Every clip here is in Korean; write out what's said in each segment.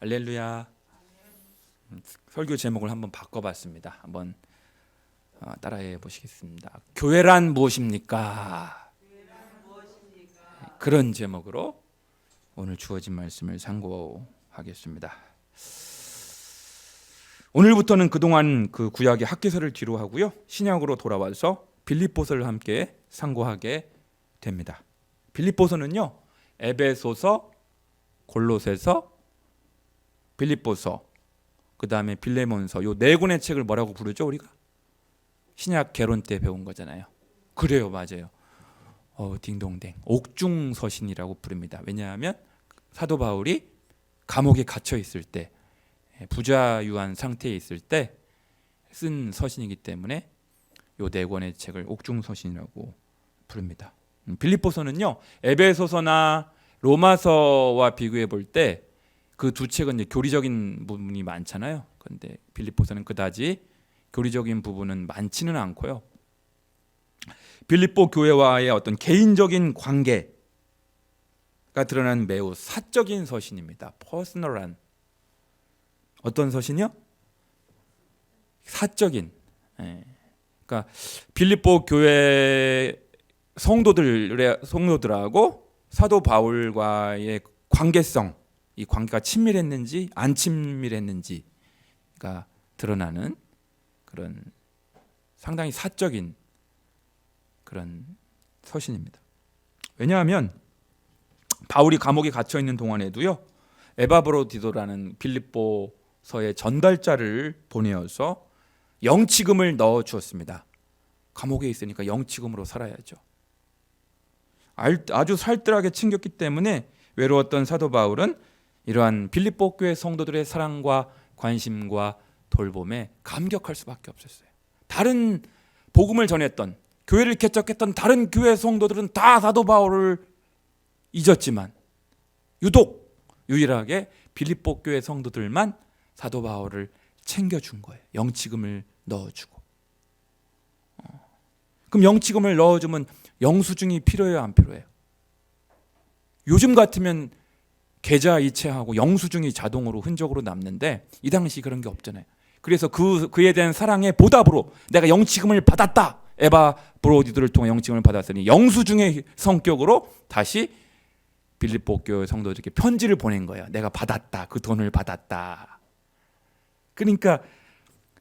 할렐루야. 설교 제목을 한번 바꿔봤습니다. 한번 따라해 보시겠습니다. 교회란 무엇입니까? 그런 제목으로 오늘 주어진 말씀을 상고하겠습니다. 오늘부터는 그동안 그 구약의 학개서를 뒤로 하고요, 신약으로 돌아와서 빌립보서를 함께 상고하게 됩니다. 빌립보서는요, 에베소서, 골로새서, 빌립보서, 그 다음에 빌레몬서, 요 네 권의 책을 뭐라고 부르죠? 우리가 신약 개론 때 배운 거잖아요. 그래요, 맞아요. 딩동댕, 옥중서신이라고 부릅니다. 왜냐하면 사도 바울이 감옥에 갇혀 있을 때, 부자유한 상태에 있을 때 쓴 서신이기 때문에 요 네 권의 책을 옥중서신이라고 부릅니다. 빌립보서는요, 에베소서나 로마서와 비교해 볼 때 그 두 책은 이제 교리적인 부분이 많잖아요. 그런데 빌립보서는 그다지 교리적인 부분은 많지는 않고요. 빌립보 교회와의 어떤 개인적인 관계가 드러난 매우 사적인 서신입니다. 퍼스널한 어떤 서신이요? 사적인. 그러니까 빌립보 교회 성도들하고 사도 바울과의 관계성, 이 관계가 친밀했는지 안 친밀했는지가 드러나는 그런 상당히 사적인 그런 서신입니다. 왜냐하면 바울이 감옥에 갇혀 있는 동안에도요, 에바브로디도라는 빌립보서의 전달자를 보내어서 영치금을 넣어 주었습니다. 감옥에 있으니까 영치금으로 살아야죠. 아주 살뜰하게 챙겼기 때문에 외로웠던 사도 바울은 이러한 빌립보 교회 성도들의 사랑과 관심과 돌봄에 감격할 수밖에 없었어요. 다른 복음을 전했던, 교회를 개척했던 다른 교회 성도들은 다 사도 바울을 잊었지만 유일하게 빌립보 교회 성도들만 사도 바울을 챙겨준 거예요. 영치금을 넣어주고. 그럼 영치금을 넣어주면 영수증이 필요해요, 안 필요해요? 요즘 같으면 계좌 이체하고 영수증이 자동으로 흔적으로 남는데 이 당시 그런 게 없잖아요. 그래서 그에 대한 사랑의 보답으로 내가 영치금을 받았다, 에바브로디도를 통해 영치금을 받았으니 영수증의 성격으로 다시 빌립보 교회 성도들에게 편지를 보낸 거예요. 내가 받았다, 그 돈을 받았다. 그러니까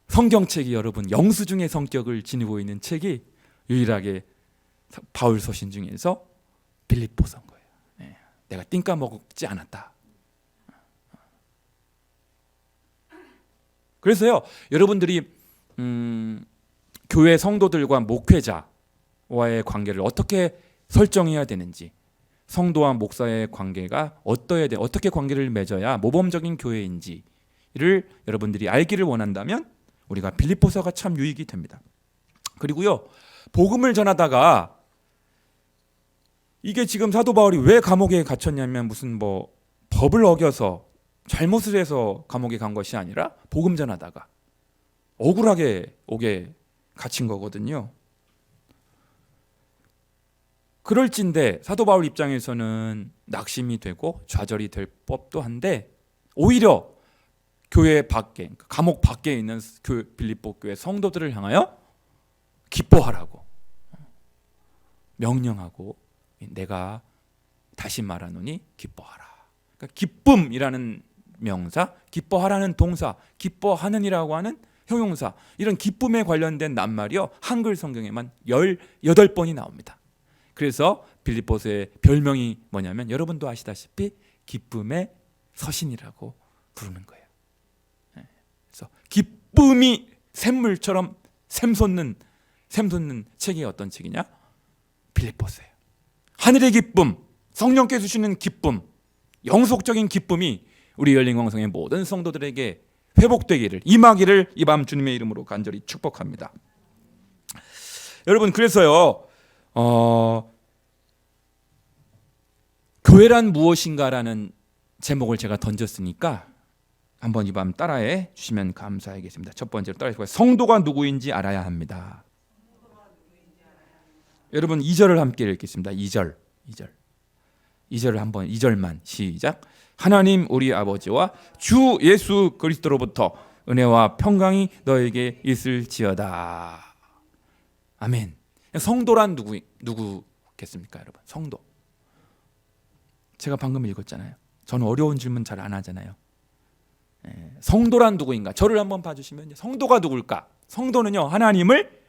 성경책이 여러분 영수증의 성격을 지니고 있는 책이 유일하게 바울 서신 중에서 빌립보서인 거예요. 내가 띵까 먹지 않았다. 그래서요, 여러분들이 교회 성도들과 목회자와의 관계를 어떻게 설정해야 되는지, 성도와 목사의 관계가 어떻게 관계를 맺어야 모범적인 교회인지를 여러분들이 알기를 원한다면 우리가 빌립보서가 참 유익이 됩니다. 그리고요, 복음을 전하다가 이게 지금 사도 바울이 왜 감옥에 갇혔냐면 무슨 법을 어겨서 잘못을 해서 감옥에 간 것이 아니라 복음 전하다가 억울하게 옥에 갇힌 거거든요. 그럴진데 사도 바울 입장에서는 낙심이 되고 좌절이 될 법도 한데 오히려 교회 밖에, 감옥 밖에 있는 빌립보 교회 성도들을 향하여 기뻐하라고 명령하고, 내가 다시 말하노니 기뻐하라. 그러니까 기쁨이라는 명사, 기뻐하라는 동사, 기뻐하는이라고 하는 형용사, 이런 기쁨에 관련된 낱말이요, 한글 성경에만 18번이 나옵니다. 그래서 빌립보서의 별명이 뭐냐면 여러분도 아시다시피 기쁨의 서신이라고 부르는 거예요. 그래서 기쁨이 샘물처럼 샘솟는 책이 어떤 책이냐? 빌립보서예요. 하늘의 기쁨, 성령께 주시는 기쁨, 영속적인 기쁨이 우리 열린광성의 모든 성도들에게 회복되기를, 임하기를 이 밤 주님의 이름으로 간절히 축복합니다. 여러분, 그래서요, 교회란 무엇인가라는 제목을 제가 던졌으니까 한번 이 밤 따라해 주시면 감사하겠습니다. 첫 번째로 따라해 주세요. 성도가 누구인지 알아야 합니다. 여러분 2절을 함께 읽겠습니다. 2절. 2절을 한번 2절만 시작. 하나님 우리 아버지와 주 예수 그리스도로부터 은혜와 평강이 너에게 있을지어다. 아멘. 성도란 누구겠습니까, 여러분? 성도. 제가 방금 읽었잖아요. 저는 어려운 질문 잘 안 하잖아요. 성도란 누구인가? 저를 한번 봐주시면 성도가 누굴까? 성도는요, 하나님을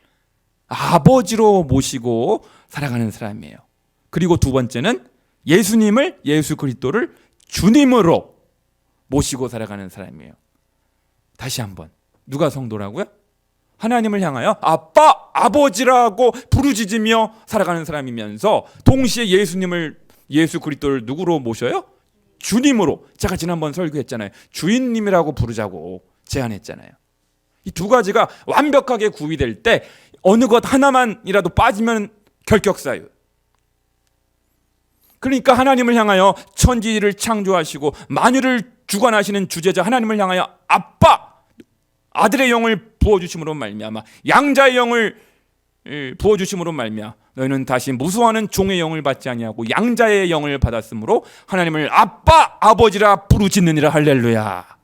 아버지로 모시고 살아가는 사람이에요. 그리고 두 번째는 예수님을, 예수 그리스도를 주님으로 모시고 살아가는 사람이에요. 다시 한번, 누가 성도라고요? 하나님을 향하여 아빠, 아버지라고 부르짖으며 살아가는 사람이면서 동시에 예수님을, 예수 그리스도를 누구로 모셔요? 주님으로. 제가 지난번 설교했잖아요. 주인님이라고 부르자고 제안했잖아요. 이 두 가지가 완벽하게 구비될 때 어느 것 하나만이라도 빠지면 결격사유. 그러니까 하나님을 향하여 천지를 창조하시고 만유를 주관하시는 주제자 하나님을 향하여 아빠, 아들의 영을 부어주심으로 말미암아, 양자의 영을 부어주심으로 말미암아 너희는 다시 무수하는 종의 영을 받지 아니하고 양자의 영을 받았으므로 하나님을 아빠, 아버지라 부르짖느니라. 할렐루야.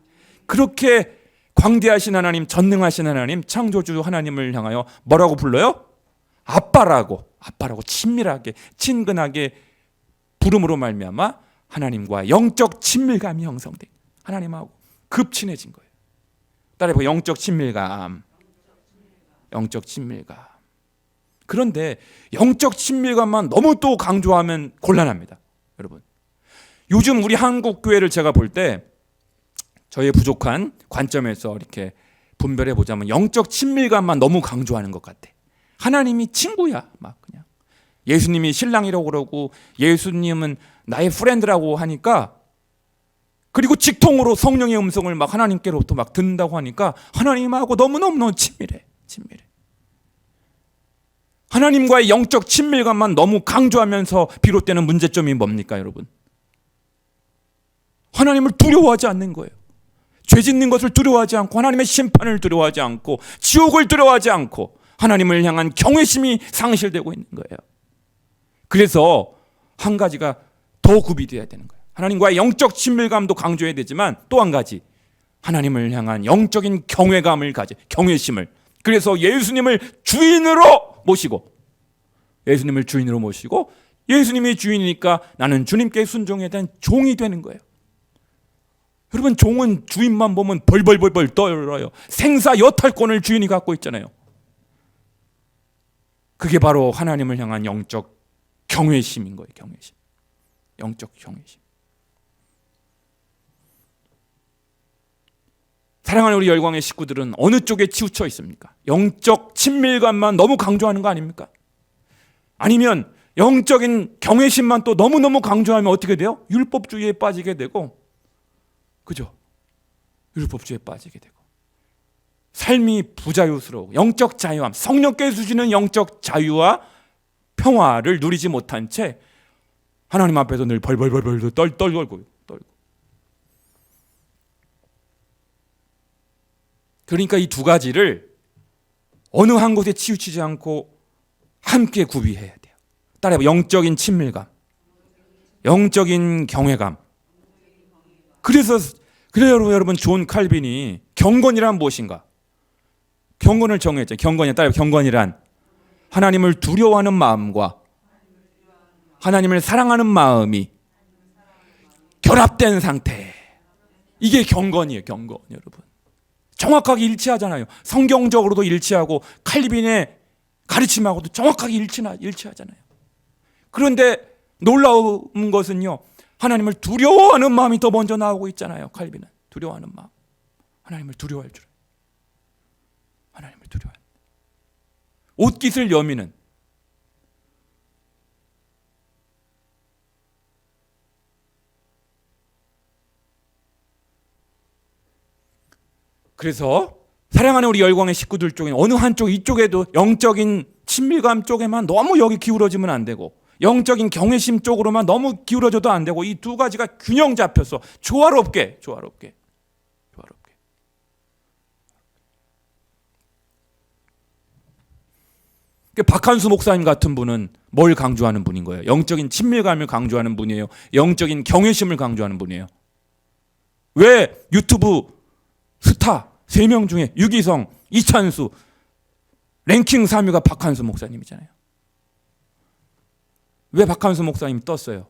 그렇게 광대하신 하나님, 전능하신 하나님, 창조주 하나님을 향하여 뭐라고 불러요? 아빠라고 친밀하게, 친근하게 부름으로 말미암아 하나님과 영적 친밀감이 형성돼. 하나님하고 급친해진 거예요. 따라해봐. 영적 친밀감. 영적 친밀감. 그런데 영적 친밀감만 너무 또 강조하면 곤란합니다, 여러분. 요즘 우리 한국 교회를 제가 볼 때 저의 부족한 관점에서 이렇게 분별해 보자면 영적 친밀감만 너무 강조하는 것 같아. 하나님이 친구야, 막 그냥. 예수님이 신랑이라고 그러고 예수님은 나의 프렌드라고 하니까, 그리고 직통으로 성령의 음성을 막 하나님께로부터 막 듣는다고 하니까 하나님하고 너무너무 친밀해. 하나님과의 영적 친밀감만 너무 강조하면서 비롯되는 문제점이 뭡니까, 여러분? 하나님을 두려워하지 않는 거예요. 죄 짓는 것을 두려워하지 않고, 하나님의 심판을 두려워하지 않고, 지옥을 두려워하지 않고 하나님을 향한 경외심이 상실되고 있는 거예요. 그래서 한 가지가 더 구비되어야 되는 거예요. 하나님과의 영적 친밀감도 강조해야 되지만 또 한 가지, 하나님을 향한 영적인 경외감을 가져, 경외심을. 그래서 예수님을 주인으로 모시고, 예수님이 주인이니까 나는 주님께 순종해야 되는 종이 되는 거예요. 여러분, 종은 주인만 보면 벌벌벌벌 떨어요. 생사 여탈권을 주인이 갖고 있잖아요. 그게 바로 하나님을 향한 영적 경외심인 거예요. 경외심. 영적 경외심. 사랑하는 우리 열광의 식구들은 어느 쪽에 치우쳐 있습니까? 영적 친밀감만 너무 강조하는 거 아닙니까? 아니면 영적인 경외심만 또 너무너무 강조하면 어떻게 돼요? 율법주의에 빠지게 되고, 그죠? 율법주의에 빠지게 되고, 삶이 부자유스러워, 영적 자유함, 성령께서 주시는 영적 자유와 평화를 누리지 못한 채 하나님 앞에서 늘 벌벌벌벌 떨고. 그러니까 이 두 가지를 어느 한 곳에 치우치지 않고 함께 구비해야 돼요. 따라해봐. 영적인 친밀감, 영적인 경외감. 그래서 여러분, 존 칼빈이 경건이란 무엇인가? 경건을 정했죠. 경건이, 따라해봐. 경건이란 하나님을 두려워하는 마음과 하나님을 사랑하는 마음이 결합된 상태. 이게 경건이에요. 경건, 여러분. 정확하게 일치하잖아요. 성경적으로도 일치하고 칼빈의 가르침하고도 정확하게 일치하잖아요. 그런데 놀라운 것은요, 하나님을 두려워하는 마음이 더 먼저 나오고 있잖아요. 칼빈은 두려워하는 마음. 하나님을 두려워할 줄. 하나님을 두려워할. 옷깃을 여미는, 그래서 사랑하는 우리 열광의 식구들 쪽에 어느 한쪽, 이쪽에도 영적인 친밀감 쪽에만 너무 여기 기울어지면 안 되고, 영적인 경외심 쪽으로만 너무 기울어져도 안 되고, 이 두 가지가 균형 잡혀서 조화롭게. 박한수 목사님 같은 분은 뭘 강조하는 분인 거예요? 영적인 친밀감을 강조하는 분이에요. 영적인 경외심을 강조하는 분이에요. 왜 유튜브 스타 3명 중에 유기성, 이찬수, 랭킹 3위가 박한수 목사님이잖아요. 왜 박한수 목사님이 떴어요?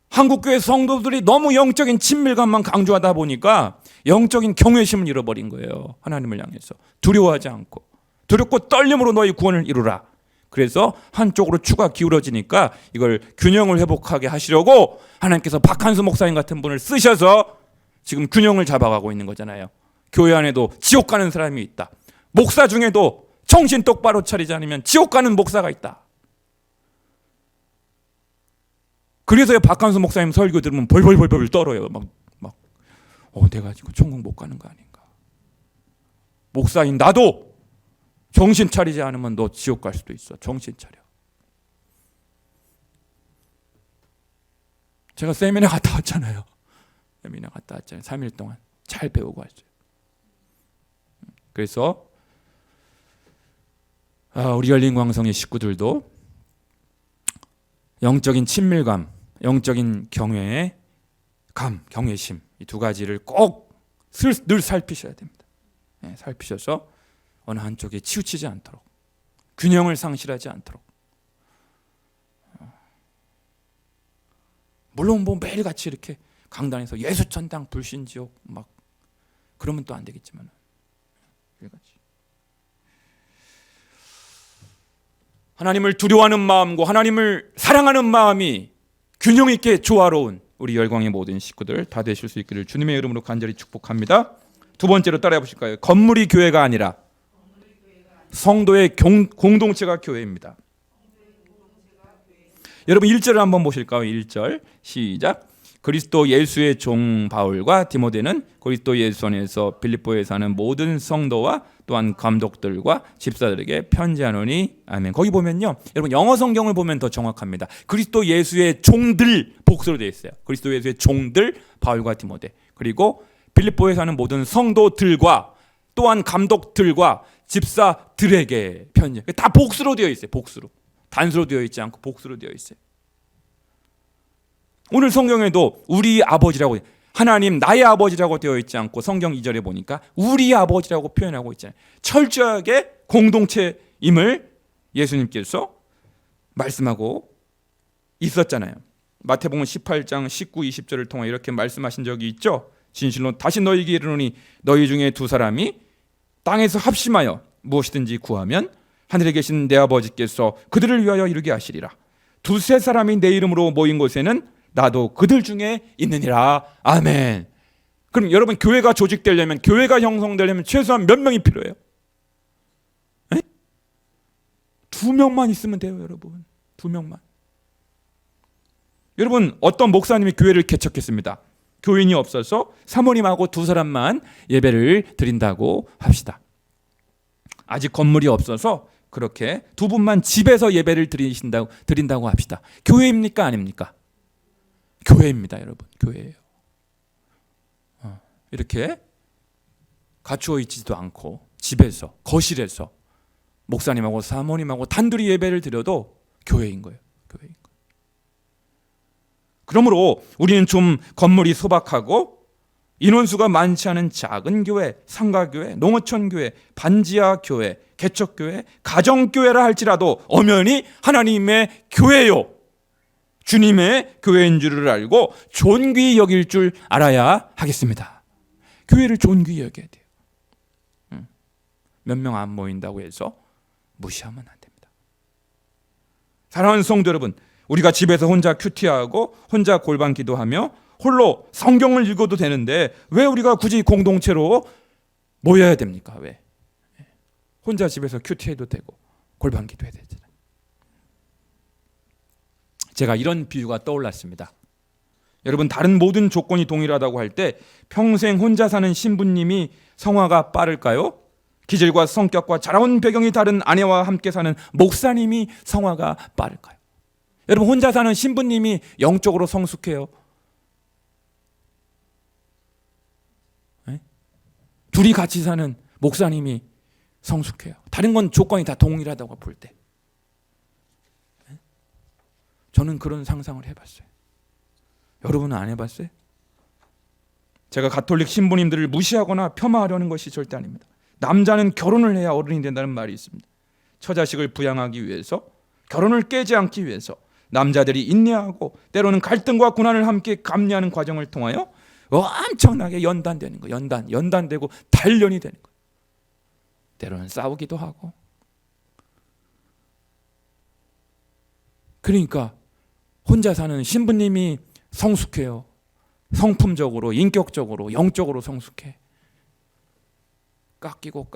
한국교회 성도들이 너무 영적인 친밀감만 강조하다 보니까 영적인 경외심을 잃어버린 거예요. 하나님을 향해서 두려워하지 않고, 두렵고 떨림으로 너희 구원을 이루라. 그래서 한쪽으로 추가 기울어지니까 이걸 균형을 회복하게 하시려고 하나님께서 박한수 목사님 같은 분을 쓰셔서 지금 균형을 잡아가고 있는 거잖아요. 교회 안에도 지옥 가는 사람이 있다. 목사 중에도 정신 똑바로 차리지 않으면 지옥 가는 목사가 있다. 그래서 박한수 목사님 설교 들으면 벌벌벌벌 떨어요. 내가 지금 천국 못 가는 거 아닌가. 목사인 나도 정신 차리지 않으면 너 지옥 갈 수도 있어. 정신 차려. 제가 세미나 갔다 왔잖아요. 3일 동안 잘 배우고 왔어요. 그래서 우리 열린광성의 식구들도 영적인 친밀감, 영적인 경외심 이 두 가지를 꼭 늘 살피셔야 됩니다. 살피셔서 어느 한쪽에 치우치지 않도록, 균형을 상실하지 않도록. 물론 매일같이 이렇게 강단에서 예수천당 불신지옥 그러면 또 안 되겠지만 매일같이 하나님을 두려워하는 마음과 하나님을 사랑하는 마음이 균형 있게 조화로운 우리 열광의 모든 식구들 다 되실 수 있기를 주님의 이름으로 간절히 축복합니다. 두 번째로 따라해 보실까요? 건물이 교회가 아니라 성도의 공동체가 교회입니다. 여러분 1절을 한번 보실까요? 1절 시작. 그리스도 예수의 종 바울과 디모데는 그리스도 예수 안에서 빌립보에 사는 모든 성도와 또한 감독들과 집사들에게 편지하노니 아멘. 거기 보면요, 여러분 영어 성경을 보면 더 정확합니다. 그리스도 예수의 종들 복수로 되어 있어요. 그리스도 예수의 종들 바울과 디모데, 그리고 빌립보에 사는 모든 성도들과 또한 감독들과 집사들에게 편지. 다 복수로 되어 있어요. 복수로, 단수로 되어 있지 않고 복수로 되어 있어요. 오늘 성경에도 우리 아버지라고, 하나님 나의 아버지라고 되어 있지 않고 성경 2절에 보니까 우리 아버지라고 표현하고 있잖아요. 철저하게 공동체임을 예수님께서 말씀하고 있었잖아요. 마태복음 18장 19, 20절을 통해 이렇게 말씀하신 적이 있죠. 진실로 다시 너희에게 이르노니 너희 중에 두 사람이 땅에서 합심하여 무엇이든지 구하면 하늘에 계신 내 아버지께서 그들을 위하여 이루게 하시리라. 두세 사람이 내 이름으로 모인 곳에는 나도 그들 중에 있느니라. 아멘. 그럼 여러분 교회가 조직되려면, 교회가 형성되려면 최소한 몇 명이 필요해요? 2명만 있으면 돼요, 여러분. 2명만. 여러분 어떤 목사님이 교회를 개척했습니다. 교인이 없어서 사모님하고 2사람만 예배를 드린다고 합시다. 아직 건물이 없어서 그렇게 2분만 집에서 예배를 드린다고 합시다. 교회입니까? 아닙니까? 교회입니다, 여러분. 교회예요. 이렇게 갖추어 있지도 않고 집에서, 거실에서 목사님하고 사모님하고 단둘이 예배를 드려도 교회인 거예요. 교회인 거예요. 그러므로 우리는 좀 건물이 소박하고 인원수가 많지 않은 작은 교회, 상가교회, 농어촌교회, 반지하 교회, 개척교회, 가정교회라 할지라도 엄연히 하나님의 교회요, 주님의 교회인 줄을 알고 존귀히 여길 줄 알아야 하겠습니다. 교회를 존귀히 여겨야 돼요. 몇 명 안 모인다고 해서 무시하면 안 됩니다. 사랑하는 성도 여러분, 우리가 집에서 혼자 큐티하고 혼자 골방 기도하며 홀로 성경을 읽어도 되는데 왜 우리가 굳이 공동체로 모여야 됩니까? 왜? 혼자 집에서 큐티해도 되고 골방 기도해야 되잖아요. 제가 이런 비유가 떠올랐습니다. 여러분 다른 모든 조건이 동일하다고 할 때 평생 혼자 사는 신부님이 성화가 빠를까요? 기질과 성격과 자라온 배경이 다른 아내와 함께 사는 목사님이 성화가 빠를까요? 여러분 혼자 사는 신부님이 영적으로 성숙해요? 네? 둘이 같이 사는 목사님이 성숙해요? 다른 건 조건이 다 동일하다고 볼 때. 저는 그런 상상을 해봤어요. 여러분은 안 해봤어요? 제가 가톨릭 신부님들을 무시하거나 폄하하려는 것이 절대 아닙니다. 남자는 결혼을 해야 어른이 된다는 말이 있습니다. 처자식을 부양하기 위해서, 결혼을 깨지 않기 위해서 남자들이 인내하고 때로는 갈등과 고난을 함께 감내하는 과정을 통하여 엄청나게 연단되는 거, 연단되고 단련이 되는 거. 때로는 싸우기도 하고. 그러니까 혼자 사는 신부님이 성숙해요. 성품적으로, 인격적으로, 영적으로 성숙해. 깎이고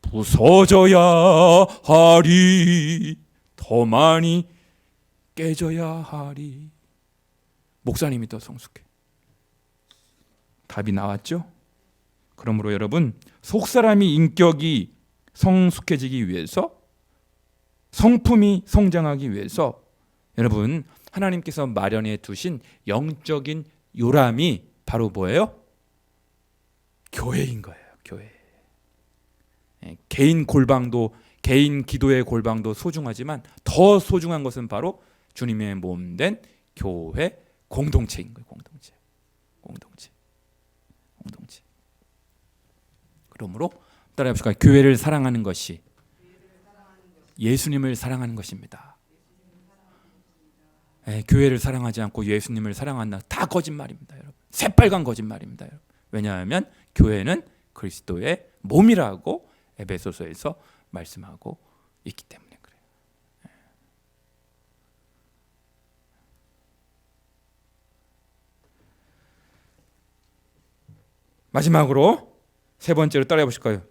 부서져야 하리, 더 많이 깨져야 하리. 목사님이 더 성숙해. 답이 나왔죠? 그러므로 여러분, 속사람이 인격이 성숙해지기 위해서, 성품이 성장하기 위해서 여러분, 하나님께서 마련해 두신 영적인 요람이 바로 뭐예요? 교회인 거예요. 교회. 개인 골방도, 개인 기도의 골방도 소중하지만 더 소중한 것은 바로 주님의 몸된 교회 공동체인 거예요. 공동체. 그러므로 따라해 보실까요? 교회를 사랑하는 것이 예수님을 사랑하는 것입니다. 교회를 사랑하지 않고 예수님을 사랑한다, 다 거짓말입니다, 여러분. 새빨간 거짓말입니다, 여러분. 왜냐하면 교회는 그리스도의 몸이라고 에베소서에서 말씀하고 있기 때문에 그래요. 마지막으로 세 번째로 따라해 보실까요?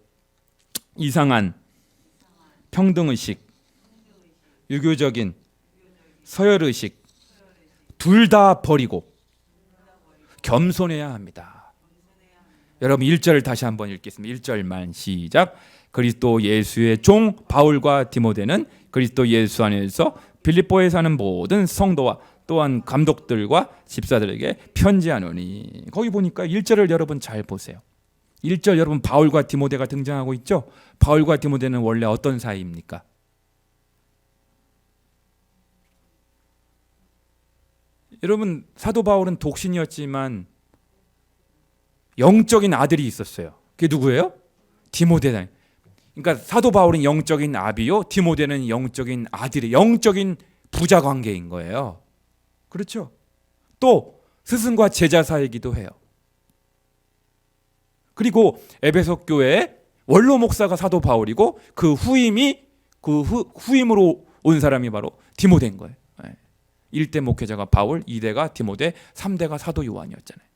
이상한 평등의식, 유교적인 서열의식 둘 다 버리고 겸손해야 합니다. 여러분 1절 다시 한번 읽겠습니다. 1절만 시작. 그리스도 예수의 종 바울과 디모데는 그리스도 예수 안에서 빌립보에 사는 모든 성도와 또한 감독들과 집사들에게 편지하노니. 거기 보니까 1절을 여러분 잘 보세요. 1절 여러분 바울과 디모데가 등장하고 있죠. 바울과 디모데는 원래 어떤 사이입니까? 여러분 사도 바울은 독신이었지만 영적인 아들이 있었어요. 그게 누구예요? 디모데. 그러니까 사도 바울은 영적인 아비요, 디모데는 영적인 아들이, 영적인 부자 관계인 거예요. 그렇죠? 또 스승과 제자 사이기도 해요. 그리고 에베소 교회의 원로 목사가 사도 바울이고 그 후임으로 온 사람이 바로 디모데인 거예요. 1대 목회자가 바울, 2대가 디모데, 3대가 사도 요한이었잖아요.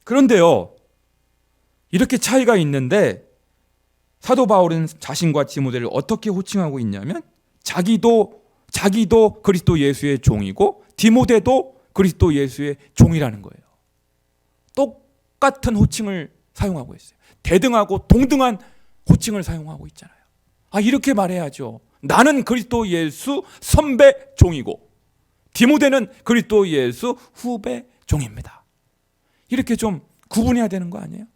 그런데요, 이렇게 차이가 있는데 사도 바울은 자신과 디모데를 어떻게 호칭하고 있냐면 자기도 그리스도 예수의 종이고 디모데도 그리스도 예수의 종이라는 거예요. 똑같은 호칭을 사용하고 있어요. 대등하고 동등한 호칭을 사용하고 있잖아요. 이렇게 말해야죠. 나는 그리스도 예수 선배 종이고 디모데는 그리스도 예수 후배 종입니다. 이렇게 좀 구분해야 되는 거 아니에요?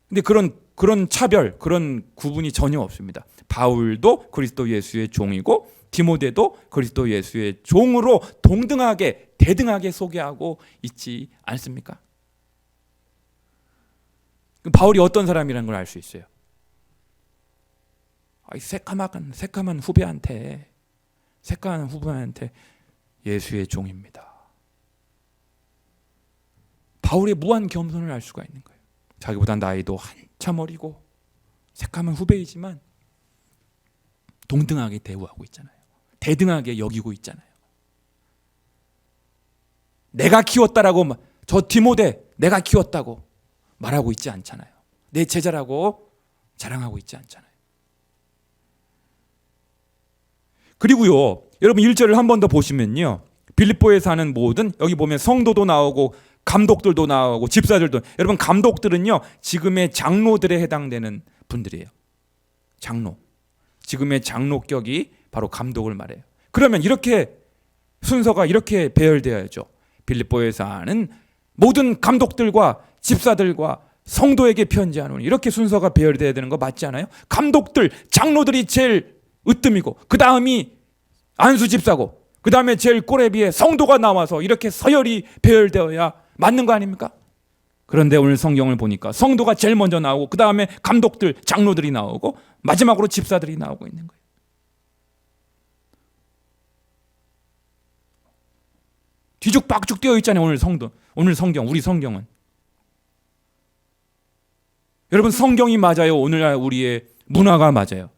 근데 그런 차별, 그런 구분이 전혀 없습니다. 바울도 그리스도 예수의 종이고 디모데도 그리스도 예수의 종으로 동등하게, 대등하게 소개하고 있지 않습니까? 바울이 어떤 사람이라는 걸 알 수 있어요. 새까만 후배한테 예수의 종입니다. 바울의 무한 겸손을 알 수가 있는 거예요. 자기보다 나이도 한참 어리고 새까만 후배이지만 동등하게 대우하고 있잖아요. 대등하게 여기고 있잖아요. 내가 키웠다라고, 저 디모데 내가 키웠다고 말하고 있지 않잖아요. 내 제자라고 자랑하고 있지 않잖아요. 그리고요, 여러분 1절을 한 번 더 보시면요, 빌립보에 사는 모든, 여기 보면 성도도 나오고 감독들도 나오고 집사들도, 여러분 감독들은요 지금의 장로들에 해당되는 분들이에요. 장로, 지금의 장로격이 바로 감독을 말해요. 그러면 이렇게 순서가 이렇게 배열되어야죠. 빌립보에 사는 모든 감독들과 집사들과 성도에게 편지하노니. 이렇게 순서가 배열돼야 되는 거 맞지 않아요? 감독들, 장로들이 제일 으뜸이고 그 다음이 안수 집사고 그 다음에 제일 꼬레비에 성도가 나와서 이렇게 서열이 배열되어야 맞는 거 아닙니까? 그런데 오늘 성경을 보니까 성도가 제일 먼저 나오고 그 다음에 감독들, 장로들이 나오고 마지막으로 집사들이 나오고 있는 거예요. 뒤죽박죽 되어 있잖아요. 오늘 성경, 우리 성경은. 여러분, 성경이 맞아요? 오늘날 우리의 문화가 맞아요?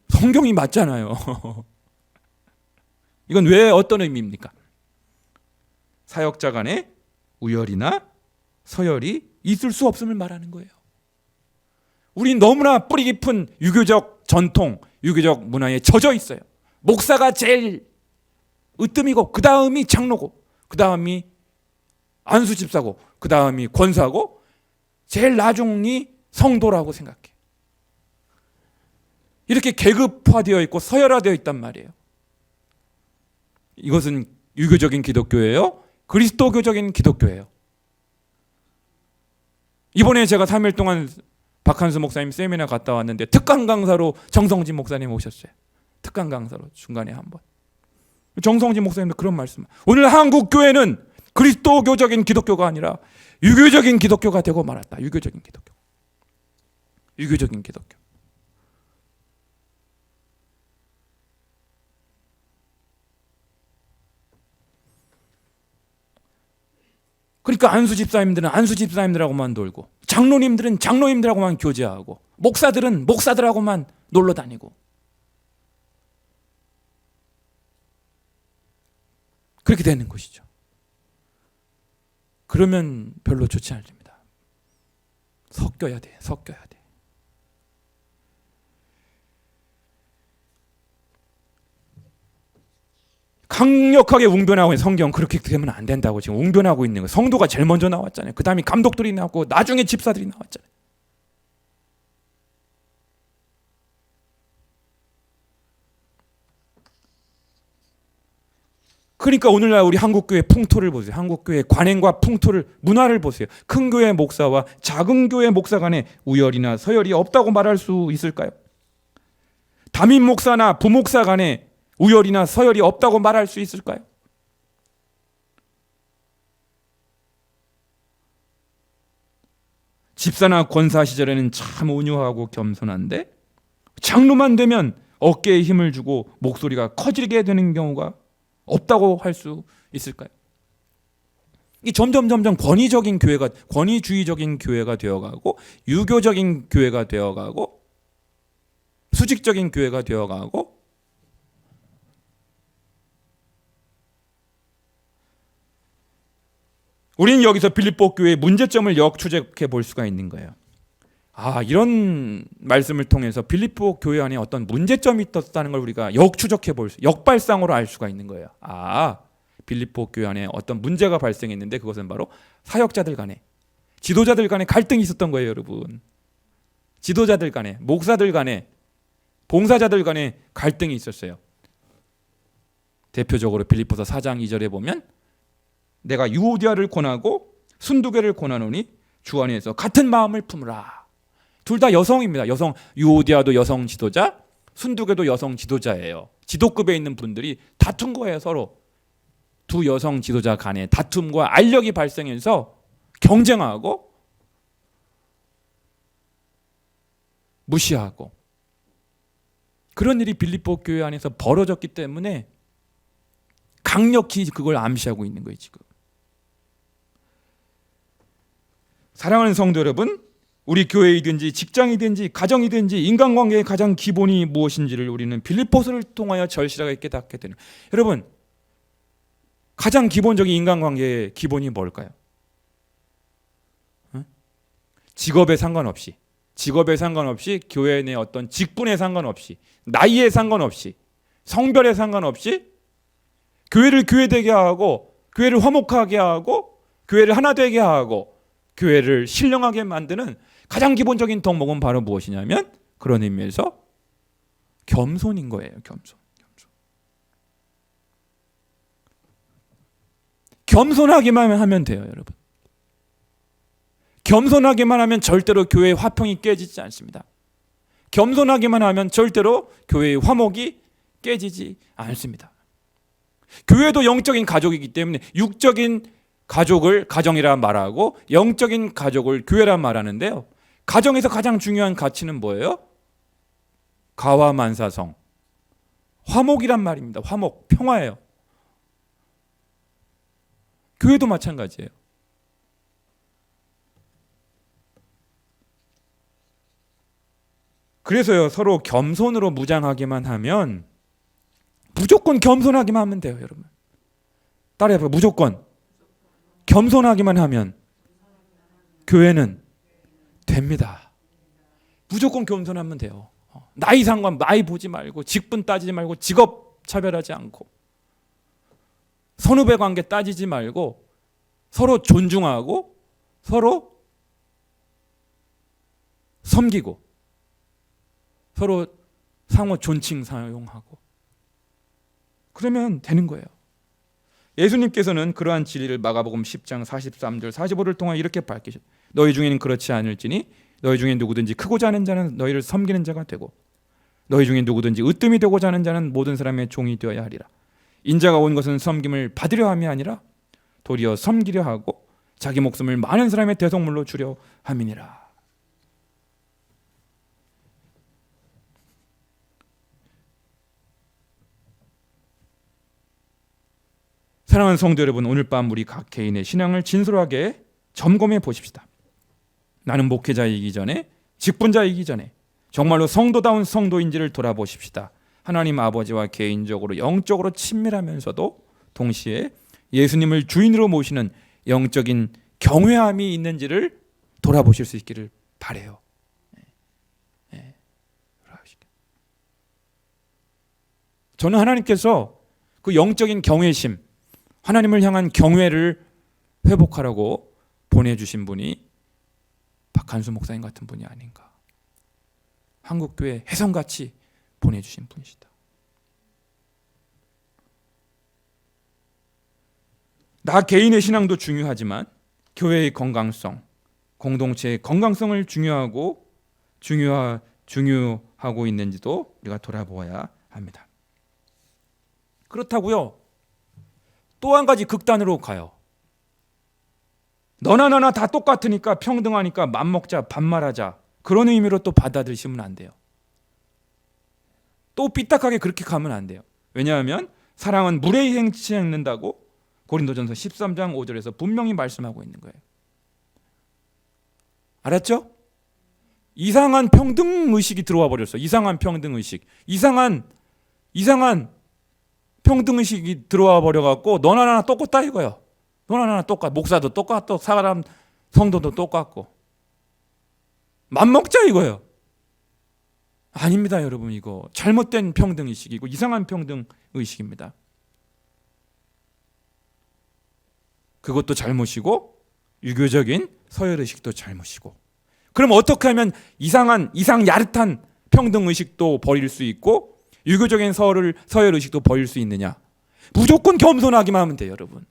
성경이 맞잖아요. 이건 왜 어떤 의미입니까? 사역자 간의 우열이나 서열이 있을 수 없음을 말하는 거예요. 우린 너무나 뿌리 깊은 유교적 전통, 유교적 문화에 젖어 있어요. 목사가 제일 으뜸이고 그 다음이 장로고 그 다음이 안수집사고 그 다음이 권사고 제일 나중이 성도라고 생각해. 이렇게 계급화되어 있고 서열화되어 있단 말이에요. 이것은 유교적인 기독교예요? 그리스도교적인 기독교예요? 이번에 제가 3일 동안 박한수 목사님 세미나 갔다 왔는데 특강 강사로 정성진 목사님 오셨어요. 특강 강사로 중간에 한 번. 정성진 목사님도 그런 말씀. 오늘 한국 교회는 그리스도교적인 기독교가 아니라 유교적인 기독교가 되고 말았다. 유교적인 기독교. 유교적인 기독교. 그러니까 안수 집사님들은 안수 집사님들하고만 놀고 장로님들은 장로님들하고만 교제하고 목사들은 목사들하고만 놀러 다니고 그렇게 되는 것이죠. 그러면 별로 좋지 않습니다. 섞여야 돼. 섞여야 돼. 강력하게 웅변하고 있는 성경 그렇게 되면 안 된다고 지금 웅변하고 있는 거예요. 성도가 제일 먼저 나왔잖아요. 그 다음에 감독들이 나왔고 나중에 집사들이 나왔잖아요. 그러니까 오늘날 우리 한국교회 풍토를 보세요. 한국교회 관행과 풍토를, 문화를 보세요. 큰 교회 목사와 작은 교회 목사 간에 우열이나 서열이 없다고 말할 수 있을까요? 담임 목사나 부목사 간에 우열이나 서열이 없다고 말할 수 있을까요? 집사나 권사 시절에는 참 온유하고 겸손한데 장로만 되면 어깨에 힘을 주고 목소리가 커지게 되는 경우가 없다고 할 수 있을까요? 이 점점 권위적인 교회가, 권위주의적인 교회가 되어가고 유교적인 교회가 되어가고 수직적인 교회가 되어가고 우리는 여기서 빌립보 교회의 문제점을 역추적해 볼 수가 있는 거예요. 이런 말씀을 통해서 빌립보 교회 안에 어떤 문제점이 있었다는 걸 우리가 역추적해 볼 수, 역발상으로 알 수가 있는 거예요. 빌립보 교회 안에 어떤 문제가 발생했는데 그것은 바로 사역자들 간에, 지도자들 간에 갈등이 있었던 거예요, 여러분. 지도자들 간에, 목사들 간에, 봉사자들 간에 갈등이 있었어요. 대표적으로 빌립보서 4장 2절에 보면 내가 유오디아를 권하고 순두개를 권하노니 주 안에서 같은 마음을 품으라. 둘 다 여성입니다. 여성, 유오디아도 여성 지도자, 순두개도 여성 지도자예요. 지도급에 있는 분들이 다툰 거예요, 서로. 두 여성 지도자 간의 다툼과 알력이 발생해서 경쟁하고 무시하고 그런 일이 빌립보 교회 안에서 벌어졌기 때문에 강력히 그걸 암시하고 있는 거예요, 지금. 사랑하는 성도 여러분, 우리 교회이든지 직장이든지 가정이든지 인간관계의 가장 기본이 무엇인지를 우리는 빌립보서를 통하여 절실하게 깨닫게 되는. 여러분, 가장 기본적인 인간관계의 기본이 뭘까요? 직업에 상관없이, 교회 내 어떤 직분에 상관없이, 나이에 상관없이, 성별에 상관없이 교회를 교회되게 하고, 교회를 화목하게 하고, 교회를 하나 되게 하고, 교회를 신령하게 만드는 가장 기본적인 덕목은 바로 무엇이냐면 그런 의미에서 겸손인 거예요. 겸손하기만 하면 돼요, 여러분. 겸손하기만 하면 절대로 교회의 화평이 깨지지 않습니다. 겸손하기만 하면 절대로 교회의 화목이 깨지지 않습니다. 교회도 영적인 가족이기 때문에 육적인 가족을 가정이라 말하고 영적인 가족을 교회라 말하는데요. 가정에서 가장 중요한 가치는 뭐예요? 가와만사성, 화목이란 말입니다. 화목, 평화예요. 교회도 마찬가지예요. 그래서요, 서로 겸손으로 무장하기만 하면, 무조건 겸손하기만 하면 돼요, 여러분. 따라해봐요. 무조건 겸손하기만 하면 교회는 됩니다. 무조건 겸손하면 돼요. 나이 상관, 나이 보지 말고, 직분 따지지 말고, 직업 차별하지 않고, 선후배 관계 따지지 말고, 서로 존중하고, 서로 섬기고, 서로 상호 존칭 사용하고, 그러면 되는 거예요. 예수님께서는 그러한 진리를 마가복음 10장 43절 45를 통해 이렇게 밝히셨어요. 너희 중에는 그렇지 않을지니 너희 중에 누구든지 크고자 하는 자는 너희를 섬기는 자가 되고 너희 중에 누구든지 으뜸이 되고자 하는 자는 모든 사람의 종이 되어야 하리라. 인자가 온 것은 섬김을 받으려 함이 아니라 도리어 섬기려 하고 자기 목숨을 많은 사람의 대속물로 주려 함이니라. 사랑하는 성도 여러분, 오늘 밤 우리 각 개인의 신앙을 진솔하게 점검해 보십시다. 나는 목회자이기 전에, 직분자이기 전에 정말로 성도다운 성도인지를 돌아보십시다. 하나님 아버지와 개인적으로 영적으로 친밀하면서도 동시에 예수님을 주인으로 모시는 영적인 경외함이 있는지를 돌아보실 수 있기를 바라요. 저는 하나님께서 그 영적인 경외심, 하나님을 향한 경외를 회복하라고 보내주신 분이 박한수 목사님 같은 분이 아닌가. 한국교회 혜성같이 보내주신 분이시다. 나 개인의 신앙도 중요하지만 교회의 건강성, 공동체의 건강성을 중요하고 있는지도 우리가 돌아보아야 합니다. 그렇다고요. 또 한 가지 극단으로 가요. 너나 나나 다 똑같으니까 평등하니까 맘먹자, 반말하자, 그런 의미로 또 받아들이시면 안 돼요. 또 삐딱하게 그렇게 가면 안 돼요. 왜냐하면 사랑은 물에 행치 않는다고 고린도전서 13장 5절에서 분명히 말씀하고 있는 거예요. 알았죠? 이상한 평등의식이 들어와 버렸어요. 이상한 평등의식, 이상한 평등의식이 들어와 버려갖고 너나 나나 똑같다 이거예요. 너나 나나 똑같아. 목사도 똑같고 사람 성도도 똑같고 맘먹자 이거예요. 아닙니다, 여러분. 이거 잘못된 평등의식이고 이상한 평등의식입니다. 그것도 잘못이고 유교적인 서열의식도 잘못이고. 그럼 어떻게 하면 이상 야릇한 평등의식도 버릴 수 있고 유교적인 서열의식도 버릴 수 있느냐? 무조건 겸손하기만 하면 돼요, 여러분.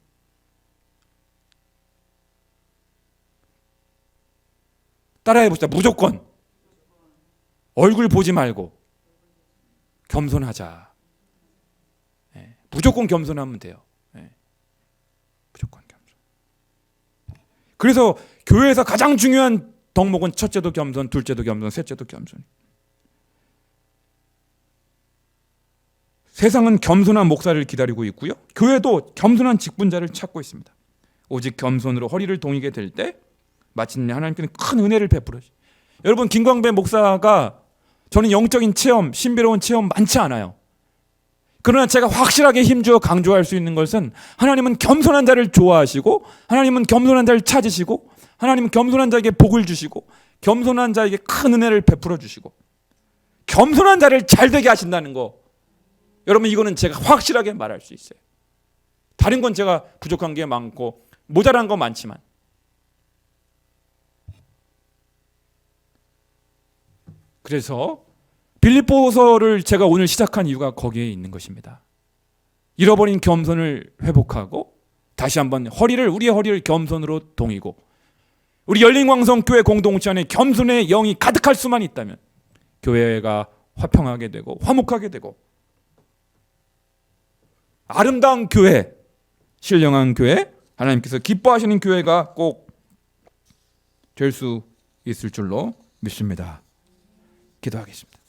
따라해봅시다. 무조건 얼굴 보지 말고 겸손하자. 무조건 겸손하면 돼요. 무조건 겸손. 그래서 교회에서 가장 중요한 덕목은 첫째도 겸손, 둘째도 겸손, 셋째도 겸손. 세상은 겸손한 목사를 기다리고 있고요. 교회도 겸손한 직분자를 찾고 있습니다. 오직 겸손으로 허리를 동이게 될 때 마침내 하나님께는 큰 은혜를 베풀어주세요. 여러분, 김광배 목사가 저는 영적인 체험, 신비로운 체험 많지 않아요. 그러나 제가 확실하게 힘주어 강조할 수 있는 것은 하나님은 겸손한 자를 좋아하시고 하나님은 겸손한 자를 찾으시고 하나님은 겸손한 자에게 복을 주시고 겸손한 자에게 큰 은혜를 베풀어 주시고 겸손한 자를 잘되게 하신다는 거, 여러분, 이거는 제가 확실하게 말할 수 있어요. 다른 건 제가 부족한 게 많고 모자란 거 많지만 그래서 빌립보서를 제가 오늘 시작한 이유가 거기에 있는 것입니다. 잃어버린 겸손을 회복하고 다시 한번 우리의 허리를 겸손으로 동이고 우리 열린광성교회 공동체 안에 겸손의 영이 가득할 수만 있다면 교회가 화평하게 되고 화목하게 되고 아름다운 교회, 신령한 교회, 하나님께서 기뻐하시는 교회가 꼭 될 수 있을 줄로 믿습니다. 기도하겠습니다.